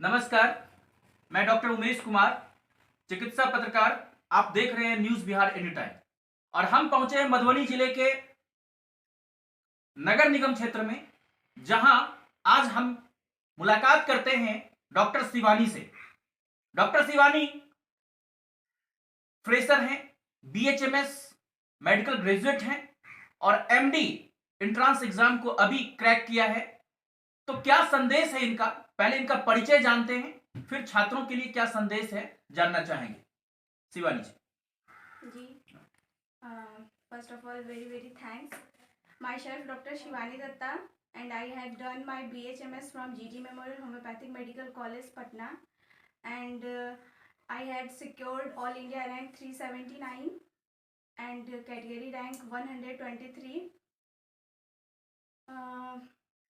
नमस्कार, मैं डॉक्टर उमेश कुमार, चिकित्सा पत्रकार। आप देख रहे हैं न्यूज बिहार एनी टाइम और हम पहुंचे हैं मधुबनी जिले के नगर निगम क्षेत्र में, जहां आज हम मुलाकात करते हैं डॉक्टर शिवानी से। डॉक्टर शिवानी फ्रेशर हैं, बीएचएमएस मेडिकल ग्रेजुएट हैं और एमडी एंट्रेंस एग्जाम को अभी क्रैक किया है। तो क्या संदेश है इनका, पहले इनका परिचय जानते हैं, फिर छात्रों के लिए क्या संदेश है जानना चाहेंगे। शिवानी जी। First of all, very thanks. Myself Dr. Shivani Datta, and I had done my BHMS from GT Memorial Homeopathic Medical College, Patna, and I had secured All India rank 379 and category rank 123.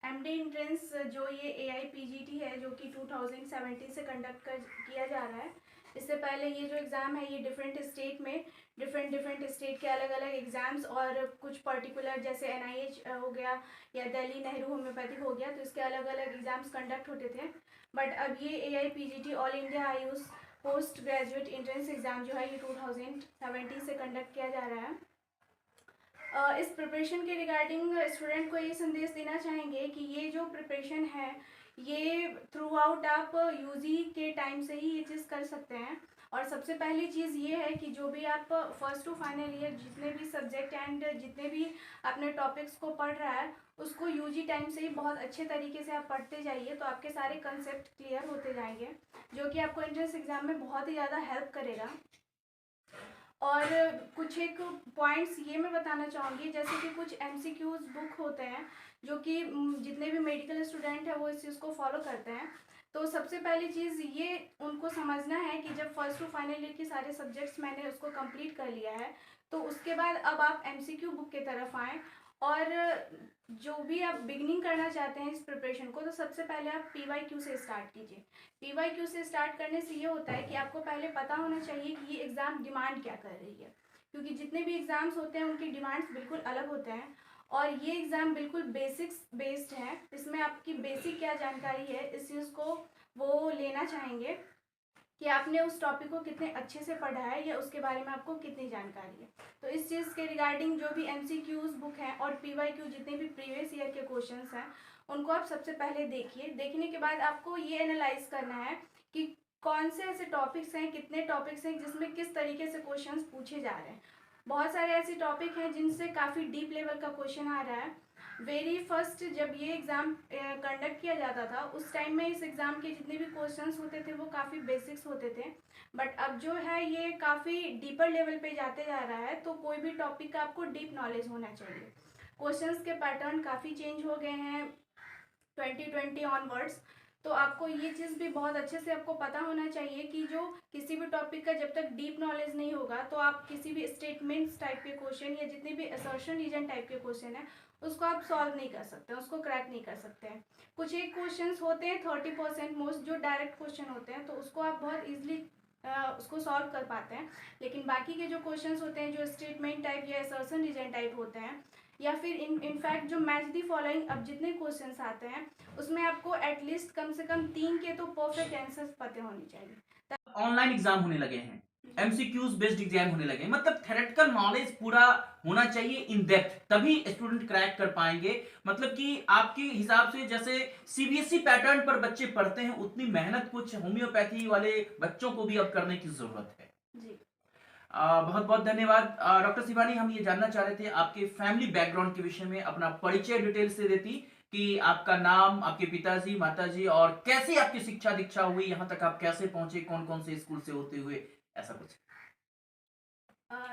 MD entrance जो ये AIPGT है, जो कि 2017 से conduct किया जा रहा है। इससे पहले ये जो एग्ज़ाम है, ये डिफरेंट स्टेट में डिफरेंट स्टेट के अलग अलग एग्ज़ाम्स और कुछ पर्टिकुलर जैसे NIH हो गया या दिल्ली नेहरू होम्योपैथिक हो गया, तो इसके अलग अलग एग्ज़ाम्स कंडक्ट होते थे। बट अब ये AIPGT all India Ayush post graduate entrance exam जो है, ये 2017 से कंडक्ट किया जा रहा है। इस प्रिपरेशन के रिगार्डिंग स्टूडेंट को ये संदेश देना चाहेंगे कि ये जो प्रिपरेशन है, ये थ्रू आउट आप यूजी के टाइम से ही ये चीज़ कर सकते हैं। और सबसे पहली चीज़ ये है कि जो भी आप फर्स्ट टू फाइनल ईयर जितने भी सब्जेक्ट एंड जितने भी अपने टॉपिक्स को पढ़ रहा है, उसको यूजी टाइम से ही बहुत अच्छे तरीके से आप पढ़ते जाइए, तो आपके सारे कंसेप्ट क्लियर होते जाएंगे, जो कि आपको एंट्रेंस एग्ज़ाम में बहुत ही ज़्यादा हेल्प करेगा। और कुछ एक पॉइंट्स ये मैं बताना चाहूँगी, जैसे कि कुछ MCQs बुक होते हैं जो कि जितने भी मेडिकल स्टूडेंट हैं वो इस चीज़ को फॉलो करते हैं। तो सबसे पहली चीज़ ये उनको समझना है कि जब फर्स्ट टू फाइनल ईयर के सारे सब्जेक्ट्स मैंने उसको कंप्लीट कर लिया है, तो उसके बाद अब आप MCQ बुक की तरफ आएँ। और जो भी आप बिगनिंग करना चाहते हैं इस प्रिपरेशन को, तो सबसे पहले आप PYQ से स्टार्ट कीजिए। PYQ से स्टार्ट करने से ये होता है कि आपको पहले पता होना चाहिए कि ये एग्ज़ाम डिमांड क्या कर रही है, क्योंकि जितने भी एग्ज़ाम्स होते हैं उनकी डिमांड्स बिल्कुल अलग होते हैं और ये एग्ज़ाम बिल्कुल बेसिक्स बेस्ड है। इसमें आपकी बेसिक क्या जानकारी है, इस चीज़ को वो लेना चाहेंगे कि आपने उस टॉपिक को कितने अच्छे से पढ़ा है या उसके बारे में आपको कितनी जानकारी है। तो इस चीज़ के रिगार्डिंग जो भी MCQs बुक हैं और PYQ जितने भी प्रीवियस ईयर के क्वेश्चंस हैं, उनको आप सबसे पहले देखिए। देखने के बाद आपको ये एनालाइज करना है कि कौन से ऐसे टॉपिक्स हैं, कितने टॉपिक्स हैं जिसमें किस तरीके से क्वेश्चंस पूछे जा रहे हैं। बहुत सारे ऐसे टॉपिक हैं जिनसे काफ़ी डीप लेवल का क्वेश्चन आ रहा है। वेरी फर्स्ट जब ये एग्ज़ाम कंडक्ट किया जाता था, उस टाइम में इस एग्ज़ाम के जितने भी क्वेश्चंस होते थे वो काफ़ी बेसिक्स होते थे। बट अब जो है ये काफ़ी डीपर लेवल पे जाते जा रहा है, तो कोई भी टॉपिक का आपको डीप नॉलेज होना चाहिए। क्वेश्चंस के पैटर्न काफ़ी चेंज हो गए हैं 2020 ऑनवर्ड्स, तो आपको ये चीज़ भी बहुत अच्छे से आपको पता होना चाहिए कि जो किसी भी टॉपिक का जब तक डीप नॉलेज नहीं होगा, तो आप किसी भी स्टेटमेंट्स टाइप के क्वेश्चन या जितने भी असर्शन रीजन टाइप के क्वेश्चन है, उसको आप सॉल्व नहीं कर सकते, उसको क्रैक नहीं कर सकते हैं। कुछ एक क्वेश्चंस होते हैं 30% मोस्ट जो डायरेक्ट क्वेश्चन होते हैं, तो उसको आप बहुत ईजिली उसको सॉल्व कर पाते हैं। लेकिन बाकी के जो क्वेश्चंस होते हैं जो स्टेटमेंट टाइप या असर्शन रीजन टाइप होते हैं, या फिर इनफैक्ट जो मैच दी फॉलोइंग अब जितने क्वेश्चंस आते हैं, उसमें आपको एटलीस्ट कम से कम 3 के तो परफेक्ट आंसर्स पता होने चाहिए। ऑनलाइन एग्जाम होने लगे हैं, MCQs बेस्ड एग्जाम होने लगे हैं, मतलब थ्योरेटिकल नॉलेज पूरा होना चाहिए इन डेप्थ, तभी स्टूडेंट क्रैक कर पाएंगे। मतलब कि आपके हिसाब से जैसे CBSE पैटर्न पर बच्चे पढ़ते हैं, उतनी मेहनत कुछ होम्योपैथी वाले बच्चों को भी अब करने की जरूरत है जी। बहुत बहुत धन्यवाद डॉक्टर शिवानी। हम ये जानना चाह रहे थे आपके फैमिली बैकग्राउंड के विषय में, अपना परिचय डिटेल से देती कि आपका नाम, आपके पिताजी, माताजी और कैसे आपकी शिक्षा दीक्षा हुई, यहाँ तक आप कैसे पहुंचे, कौन कौन से स्कूल से होते हुए, ऐसा कुछ।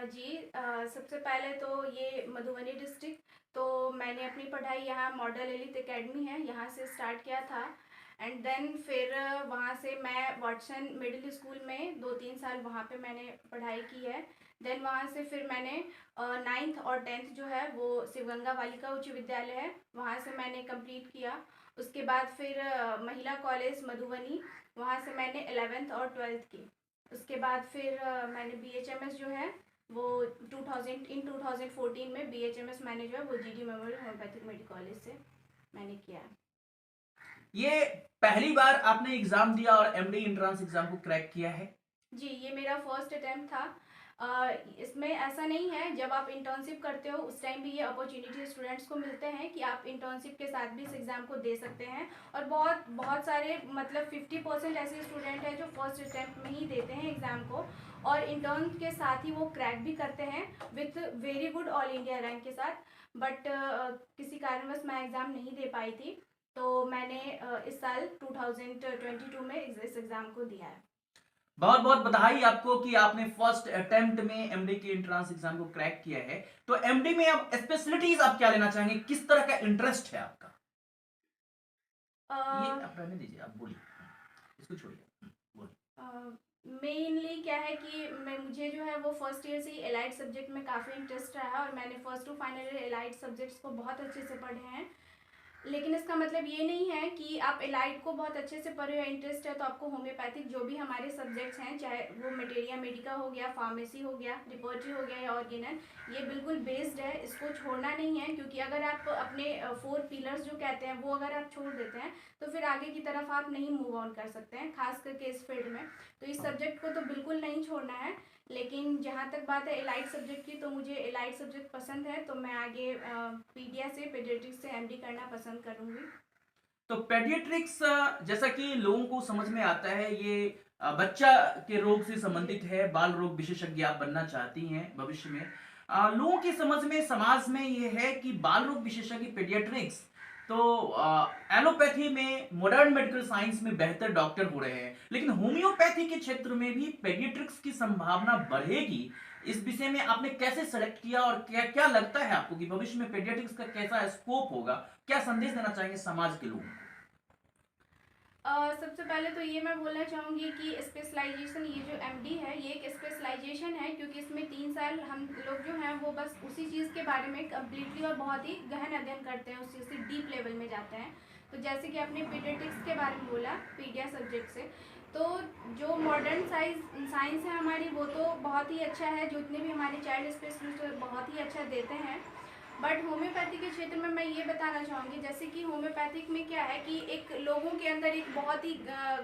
जी, सबसे पहले तो ये मधुबनी डिस्ट्रिक्ट, तो मैंने अपनी पढ़ाई यहाँ मॉडल ललित एकेडमी है, यहाँ से स्टार्ट किया था। एंड देन फिर वहाँ से मैं वाटसन मिडिल स्कूल में 2-3 साल वहाँ पे मैंने पढ़ाई की है। देन वहाँ से फिर मैंने 9th और 10th जो है वो शिवगंगा बालिका उच्च विद्यालय है, वहाँ से मैंने कंप्लीट किया। उसके बाद फिर महिला कॉलेज मधुबनी, वहाँ से मैंने 11th और 12th की। उसके बाद फिर मैंने BHMS जो है वो 2014 में BHMS मैंने जो है वो GD memorial homeopathic medical college से मैंने किया है। ये पहली बार आपने एग्जाम दिया और MD एंट्रेंस एग्जाम को क्रैक किया है? जी, ये मेरा फर्स्ट अटेम्प्ट था। इसमें ऐसा नहीं है, जब आप इंटर्नशिप करते हो उस टाइम भी ये अपॉर्चुनिटी स्टूडेंट्स को मिलते हैं कि आप इंटर्नशिप के साथ भी इस एग्ज़ाम को दे सकते हैं। और बहुत बहुत सारे मतलब 50% ऐसे स्टूडेंट हैं जो फर्स्ट अटेम्प्ट में ही देते हैं एग्ज़ाम को और इंटर्न के साथ ही वो क्रैक भी करते हैं with very good all India rank के साथ। बट किसी कारणवश मैं एग्ज़ाम नहीं दे पाई थी, तो मैंने इस साल 2022 में इस एग्ज़ाम को दिया है। बहुत बहुत बधाई आपको कि आपने फर्स्ट अटेम्प्ट में MD के एंट्रेंस एग्जाम को क्रैक किया है। तो MD में अब स्पेशलिटीज आप क्या लेना चाहेंगे, किस तरह का इंटरेस्ट है आपका? ये आप रहने दीजिए, आप बोलिए, इसको छोड़िए, बोलिए। मेनली क्या है कि मुझे जो है वो फर्स्ट ईयर से ही एलाइड सब्जेक्ट में काफ़ी इंटरेस्ट रहा है और मैंने first to final year allied subjects को बहुत अच्छे से पढ़े हैं। लेकिन इसका मतलब ये नहीं है कि आप एलाइड को बहुत अच्छे से पढ़े हो, इंटरेस्ट है तो आपको होम्योपैथिक जो भी हमारे सब्जेक्ट्स हैं, चाहे वो मटेरिया मेडिका हो गया, फार्मेसी हो गया, रिपोर्टरी हो गया या ऑर्गेनल, ये बिल्कुल बेस्ड है, इसको छोड़ना नहीं है। क्योंकि अगर आप अपने 4 पिलर्स जो कहते हैं वो अगर आप छोड़ देते हैं तो फिर आगे की तरफ आप नहीं मूव ऑन कर सकते हैं, खास करके इस फील्ड में। तो इस सब्जेक्ट को तो बिल्कुल नहीं छोड़ना है। लेकिन जहाँ तक बात है एलाइड सब्जेक्ट की, तो मुझे एलाइड सब्जेक्ट पसंद है, तो मैं आगे पीडिया से पेडियाट्रिक्स से MD करना पसंद करूँगी। तो पेडियाट्रिक्स जैसा कि लोगों को समझ में आता है, ये बच्चा के रोग से संबंधित है, बाल रोग विशेषज्ञ आप बनना चाहती हैं भविष्य में। लोगों की समझ में, समाज में ये है कि बाल रोग विशेषज्ञ पेडियाट्रिक्स तो एलोपैथी में, मॉडर्न मेडिकल साइंस में बेहतर डॉक्टर हो रहे हैं, लेकिन होम्योपैथी के क्षेत्र में भी पेडियाट्रिक्स की संभावना बढ़ेगी। इस विषय में आपने कैसे सेलेक्ट किया और क्या क्या लगता है आपको कि भविष्य में पेडियाट्रिक्स का कैसा स्कोप होगा? क्या संदेश देना चाहेंगे समाज के लोगों को? सबसे पहले तो ये मैं बोलना चाहूँगी कि स्पेशलाइजेशन, ये जो MD है ये एक स्पेशलाइजेशन है, क्योंकि इसमें 3 साल हम लोग जो हैं वो बस उसी चीज़ के बारे में कम्प्लीटली और बहुत ही गहन अध्ययन करते हैं, उस चीज़ से डीप लेवल में जाते हैं। तो जैसे कि आपने पीडियाट्रिक्स के बारे में बोला, पीडिया सब्जेक्ट से, तो जो मॉडर्न साइंस है हमारी वो तो बहुत ही अच्छा है, जितने भी हमारे चाइल्ड स्पेशलिस्ट बहुत ही अच्छा देते हैं। बट होम्योपैथी के क्षेत्र में मैं ये बताना चाहूँगी, जैसे कि होम्योपैथिक में क्या है कि एक लोगों के अंदर एक बहुत ही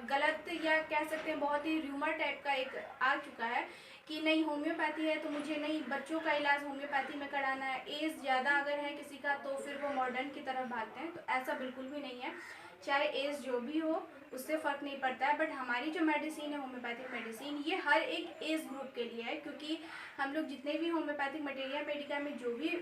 गलत या कह सकते हैं बहुत ही र्यूमर टाइप का एक आ चुका है कि नहीं होम्योपैथी है तो मुझे नहीं बच्चों का इलाज होम्योपैथी में कराना है, एज ज़्यादा अगर है किसी का तो फिर वो मॉडर्न की तरफ भागते हैं। तो ऐसा बिल्कुल भी नहीं है, चाहे एज जो भी हो उससे फ़र्क नहीं पड़ता है। बट हमारी जो मेडिसिन है होम्योपैथिक मेडिसिन, ये हर एक एज ग्रुप के लिए है, क्योंकि हम लोग जितने भी होम्योपैथिक मटेरिया मेडिका में जो भी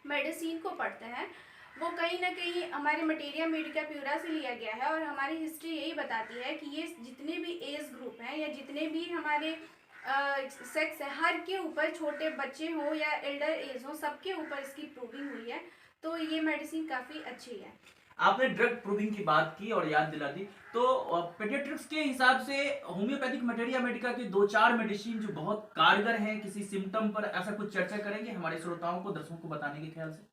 मेडिसिन को पढ़ते हैं वो कहीं ना कहीं हमारे मटेरिया मेडिका प्यूरा से लिया गया है। और हमारी हिस्ट्री यही बताती है कि ये जितने भी एज ग्रुप हैं या जितने भी हमारे सेक्स है, हर के ऊपर, छोटे बच्चे हो या एल्डर एज हो, सबके ऊपर इसकी प्रूविंग हुई है। तो ये मेडिसिन काफ़ी अच्छी है। आपने ड्रग प्रूविंग की बात की और याद दिला दी, तो पेडियाट्रिक्स के हिसाब से होम्योपैथिक मटेरिया मेडिका के 2-4 मेडिसिन जो बहुत कारगर हैं किसी सिम्टम पर, ऐसा कुछ चर्चा करेंगे हमारे श्रोताओं को, दर्शकों को बताने के ख्याल से?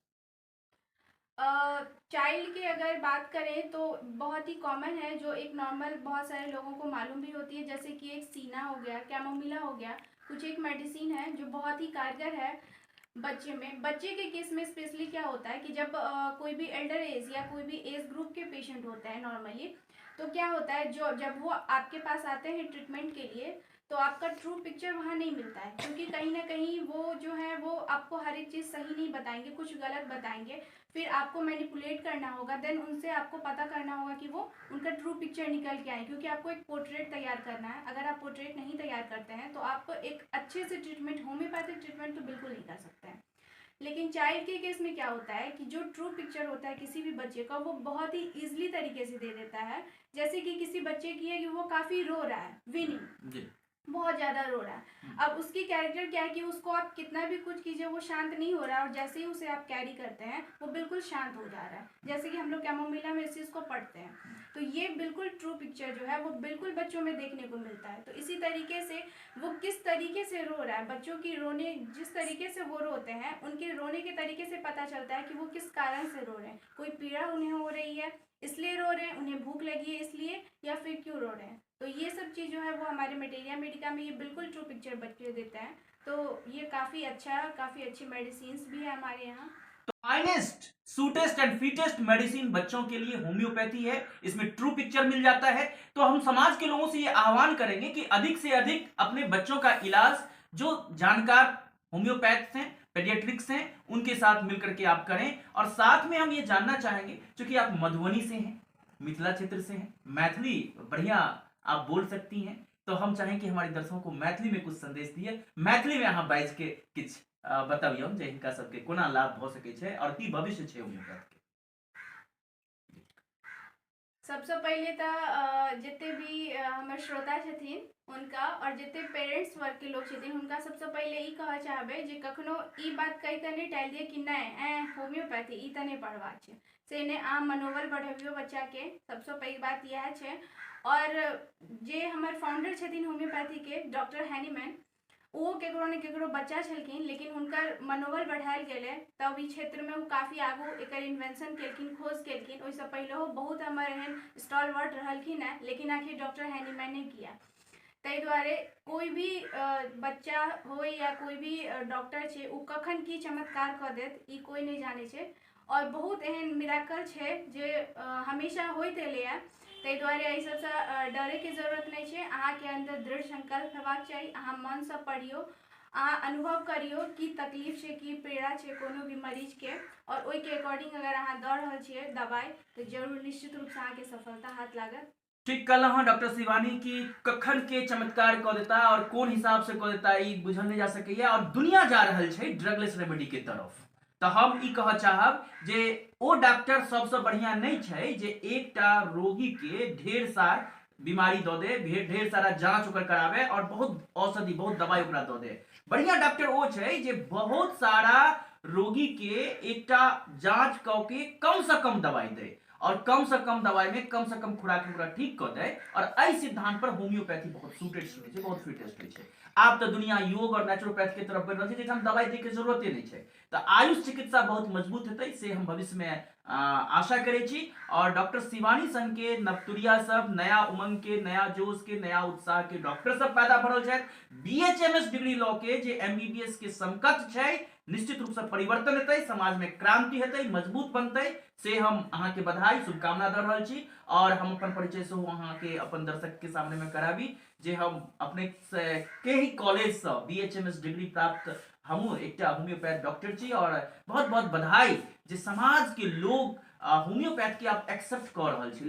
चाइल्ड की अगर बात करें तो बहुत ही कॉमन है, जो एक नॉर्मल बहुत सारे लोगों को मालूम भी होती है, जैसे कि एक सीना हो गया, कैमोमिला हो गया, कुछ एक मेडिसिन है जो बहुत ही कारगर है बच्चे में। बच्चे के केस में स्पेशली क्या होता है कि जब कोई भी एल्डर एज या कोई भी एज ग्रुप के पेशेंट होते हैं नॉर्मली, तो क्या होता है जो जब वो आपके पास आते हैं ट्रीटमेंट के लिए, तो आपका ट्रू पिक्चर वहाँ नहीं मिलता है, क्योंकि कहीं ना कहीं वो जो है वो आपको हर एक चीज़ सही नहीं बताएंगे, कुछ गलत बताएंगे, फिर आपको मैनिपुलेट करना होगा, देन उनसे आपको पता करना होगा कि वो उनका ट्रू पिक्चर निकल के आए, क्योंकि आपको एक पोर्ट्रेट तैयार करना है। अगर आप पोर्ट्रेट नहीं तैयार करते हैं तो आप एक अच्छे से ट्रीटमेंट, होम्योपैथिक ट्रीटमेंट तो बिल्कुल नहीं कर सकते हैं। लेकिन चाइल्ड के केस में क्या होता है कि जो ट्रू पिक्चर होता है किसी भी बच्चे का, वो बहुत ही ईजिली तरीके से दे देता है। जैसे कि किसी बच्चे की है कि वो काफ़ी रो रहा है, विनिंग बहुत ज़्यादा रो रहा है, अब उसकी कैरेक्टर क्या है कि उसको आप कितना भी कुछ कीजिए वो शांत नहीं हो रहा है, और जैसे ही उसे आप कैरी करते हैं वो बिल्कुल शांत हो जा रहा है, जैसे कि हम लोग कैमोमिला में इस चीज़ को पढ़ते हैं। तो ये बिल्कुल ट्रू पिक्चर जो है वो बिल्कुल बच्चों में देखने को मिलता है। तो इसी तरीके से वो किस तरीके से रो रहा है, बच्चों की रोने, जिस तरीके से वो रोते हैं उनके रोने के तरीके से पता चलता है कि वो किस कारण से रो रहे हैं। कोई पीड़ा उन्हें हो रही है इसलिए रो रहे हैं, उन्हें भूख लगी है इसलिए, या फिर क्यों रो रहे हैं। तो ये सब चीज़ जो है वो हमारे मटेरिया मेडिका में ये बिल्कुल ट्रू पिक्चर बच्चे देता है। तो ये काफ़ी अच्छी मेडिसिन्स भी है हमारे यहाँ। तो फाइनेस्ट सूटेस्ट एंड फिटेस्ट मेडिसिन बच्चों के लिए होम्योपैथी है, इसमें ट्रू पिक्चर मिल जाता है। तो हम समाज के लोगों से ये आह्वान करेंगे कि अधिक से अधिक अपने बच्चों का इलाज जो जानकार होम्योपैथ्स हैं, पेडियाट्रिक्स हैं, उनके साथ मिलकर के आप करें। और साथ में हम ये जानना चाहेंगे, क्योंकि आप मधुबनी से हैं, मिथिला क्षेत्र से हैं, मैथिली बढ़िया आप बोल सकती हैं, तो हम चाहें कि हमारे दर्शकों को मैथिली में कुछ संदेश दिए, मैथिली में अहाँ बाजि के किछ बताबियौ जे हिनका सबके कोना लाभ भ सकै छै और की भविष्य छै होम्योपैथ के। सबसे पहले तो जिते भी हमर श्रोता छथिन उनका और जिते पेरेंट्स वर्ग के लोग छथिन उनका सबसे पहले ई कह चाहबे जे कखनो ई बात कहि के नहीं टाल दिए कि नहीं होम्योपैथी ई तो नहीं पढ़वा छै, से ने आम मनोबल बढ़ाबियो बच्चा के, सबसे पहली बात यह है। और जे हमर फाउंडर छथिन होम्योपैथी के डॉक्टर हैनीमैन, वो केकरो ने केकरो बच्चा छलखिन लेकिन उनकर मनोबल बढ़ायल गेलै, तब ई क्षेत्र में वो काफ़ी आगू एक इन्वेंशन केलखिन, खोज केलखिन। ओइसे पहले बहुत हमर एहन स्टॉलवर्ट रहलखिन है, लेकिन आखिर डॉक्टर हैनीमैन ने किया। ताहि दुआरे कोई भी बच्चा हो या कोई भी डॉक्टर छे वो कखन की चमत्कार कऽ देत ई कोई नहीं जाने छे। और बहुत एहन मिराकल छे जे हमेशा होइत एलै है। ताहि दुआरे एहि सबसे डरे के जरूरत नहीं है। अहाँ के अंदर दृढ़ संकल्प हेबाक चाहिए। अहाँ मन से पढ़ियो, अहाँ अनुभव करियो कि तकलीफ छै, कि पीड़ा छै कोनो भी मरीज के, और ओइ के अकॉर्डिंग अगर अहाँ दऽ रहल छियै दवाई तो जरूर निश्चित रूप से अहाँ के सफलता हाथ लागत। ठीक कहलहुँ डॉक्टर शिवानी की कखन के चमत्कार कऽ देता और कोन हिसाब से कऽ देता ई बुझल नहीं जा सकैया, और दुनिया जा रहल छै ड्रगलेस रेमेडी के तरफ। तो हम ई कह चाहब जे ओ डॉक्टर सबसे बढ़िया नहीं छै जे एकटा रोगी के ढेर सार बीमारी दऽ दे, ढेर सारा जांच ओकर करावे और बहुत औषधि बहुत दवाई ओकरा दऽ दे। बढ़िया डॉक्टर ओ छै जे बहुत सारा रोगी के एकटा जांच कऽ के कम से कम दवाई दे, और कम से कम दवाई में कम से कम खुराक में ठीक कर दे। और एहि सिद्धांत पर होम्योपैथी बहुत सूटेड छै, बहुत फिटेस्ट छै। आब तो दुनिया योग और नेचुरोपैथ के तरफ बढ़ रही है, जहाँ दवाई दे के जरूरत नहीं है। तो आयुष चिकित्सा बहुत मजबूत हेतै से हम भविष्य में आशा करै छी। और डॉक्टर शिवानी संग के नवतुरिया सब, नया उमंग के, नया जोश के, नया उत्साह के डॉक्टर सब पैदा भ रहल छथि। BHMS डिग्री लॉ के जे MBBS के समकक्ष छै, निश्चित रूप से परिवर्तन हेतै, समाज में क्रांति हेतै, मजबूत बनतै, से हम अहाँ के बधाई शुभकामना दऽ रहल छी। और हम अपन परिचय से अहाँ के अपन दर्शक के सामने में कराबी जे हम अपने के ही कॉलेज से BHMS डिग्री प्राप्त हमू एक होम्योपैथ डॉक्टर छी। और बहुत बहुत बधाई जे समाज के लोग होम्योपैथ के आप एक्सेप्ट कर रहल छी।